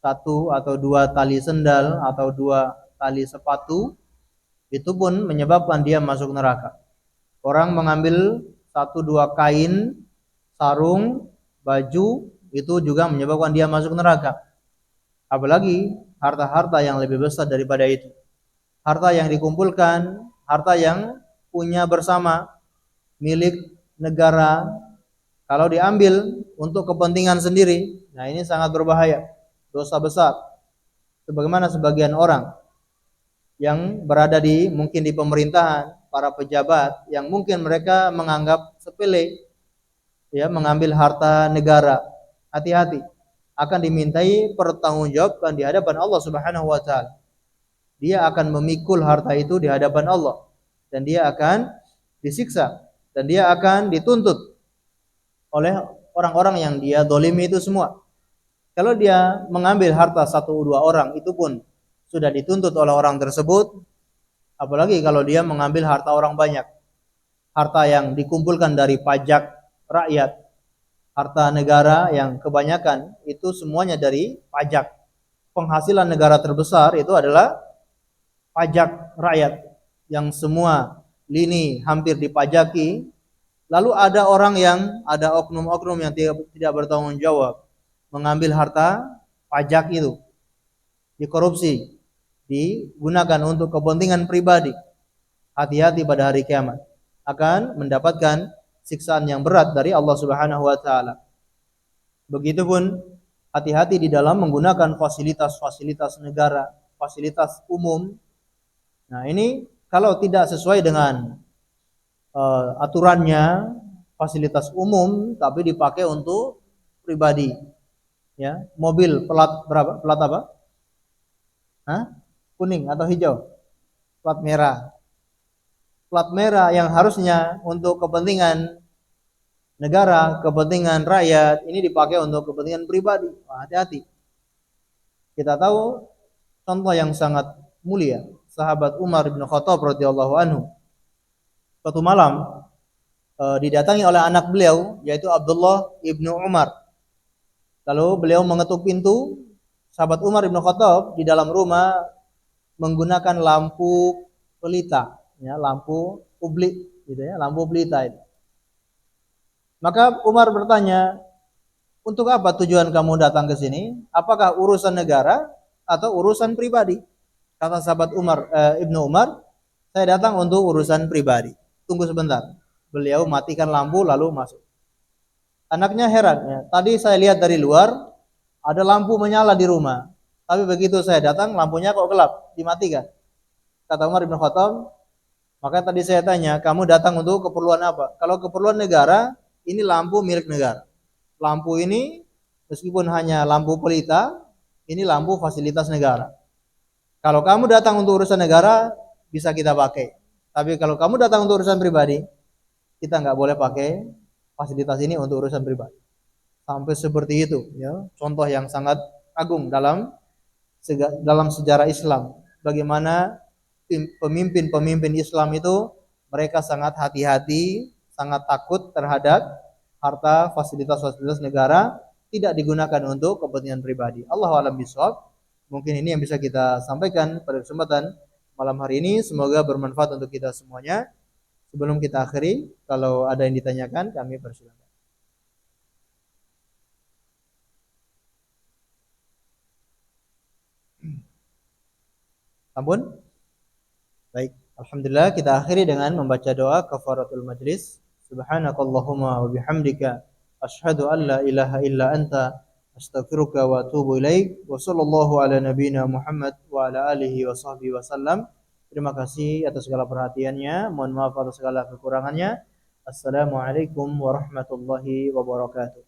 satu atau dua tali sendal atau dua tali sepatu, itu pun menyebabkan dia masuk neraka. Orang mengambil satu dua kain, sarung, baju, itu juga menyebabkan dia masuk neraka. Apalagi harta-harta yang lebih besar daripada itu. Harta yang dikumpulkan, harta yang punya bersama, milik negara, kalau diambil untuk kepentingan sendiri, nah ini sangat berbahaya, dosa besar. Sebagaimana sebagian orang yang berada mungkin di pemerintahan, para pejabat yang mungkin mereka menganggap sepele, ya, mengambil harta negara. Hati-hati, akan dimintai pertanggungjawabkan di hadapan Allah Subhanahu wa taala. Dia akan memikul harta itu di hadapan Allah dan dia akan disiksa dan dia akan dituntut oleh orang-orang yang dia dolimi itu semua. Kalau dia mengambil harta satu dua orang, itu pun sudah dituntut oleh orang tersebut. Apalagi kalau dia mengambil harta orang banyak, harta yang dikumpulkan dari pajak rakyat, harta negara yang kebanyakan itu semuanya dari pajak. Penghasilan negara terbesar itu adalah pajak rakyat, yang semua lini hampir dipajaki. Lalu ada oknum-oknum yang tidak bertanggung jawab, mengambil harta pajak itu, dikorupsi, digunakan untuk kepentingan pribadi. Hati-hati pada hari kiamat, akan mendapatkan siksaan yang berat dari Allah Subhanahu wa taala. Begitupun hati-hati di dalam menggunakan fasilitas-fasilitas negara, fasilitas umum. Nah, ini kalau tidak sesuai dengan aturannya, fasilitas umum tapi dipakai untuk pribadi, ya, mobil plat berapa? Plat apa? Hah? Kuning atau hijau? Plat merah. Plat merah yang harusnya untuk kepentingan negara, kepentingan rakyat, ini dipakai untuk kepentingan pribadi. Wah, hati-hati. Kita tahu contoh yang sangat mulia, sahabat Umar bin Khattab radhiyallahu anhu. Suatu malam didatangi oleh anak beliau, yaitu Abdullah ibnu Umar. Lalu beliau mengetuk pintu. Sahabat Umar ibnu Khattab di dalam rumah menggunakan lampu pelita, ya, lampu publik, gitu ya, lampu pelita itu. Maka Umar bertanya, untuk apa tujuan kamu datang ke sini? Apakah urusan negara atau urusan pribadi? Kata sahabat ibnu Umar, saya datang untuk urusan pribadi. Tunggu sebentar. Beliau matikan lampu lalu masuk. Anaknya heran, ya. Tadi saya lihat dari luar ada lampu menyala di rumah, tapi begitu saya datang lampunya kok gelap, dimatikan. Kata Umar bin Khattab, maka tadi saya tanya, kamu datang untuk keperluan apa? Kalau keperluan negara, ini lampu milik negara. Lampu ini meskipun hanya lampu pelita, ini lampu fasilitas negara. Kalau kamu datang untuk urusan negara, bisa kita pakai. Tapi kalau kamu datang untuk urusan pribadi, kita nggak boleh pakai fasilitas ini untuk urusan pribadi. Sampai seperti itu, ya. Contoh yang sangat agung dalam sejarah Islam. Bagaimana pemimpin-pemimpin Islam itu mereka sangat hati-hati, sangat takut terhadap harta fasilitas-fasilitas negara, tidak digunakan untuk kepentingan pribadi. Allahu a'lam bishawab. Mungkin ini yang bisa kita sampaikan pada kesempatan malam hari ini. Semoga bermanfaat untuk kita semuanya. Sebelum kita akhiri, kalau ada yang ditanyakan, kami persilakan. Ampun? Baik, alhamdulillah, kita akhiri dengan membaca doa kafaratul majlis. Subhanakallahumma wa bihamdika asyhadu an la ilaha illa anta astaghfiruka wa atubu ilaik. Wa sallallahu ala nabiyyina Muhammad wa ala alihi wa sahbihi wasallam. Terima kasih atas segala perhatiannya. Mohon maaf atas segala kekurangannya. Assalamualaikum warahmatullahi wabarakatuh.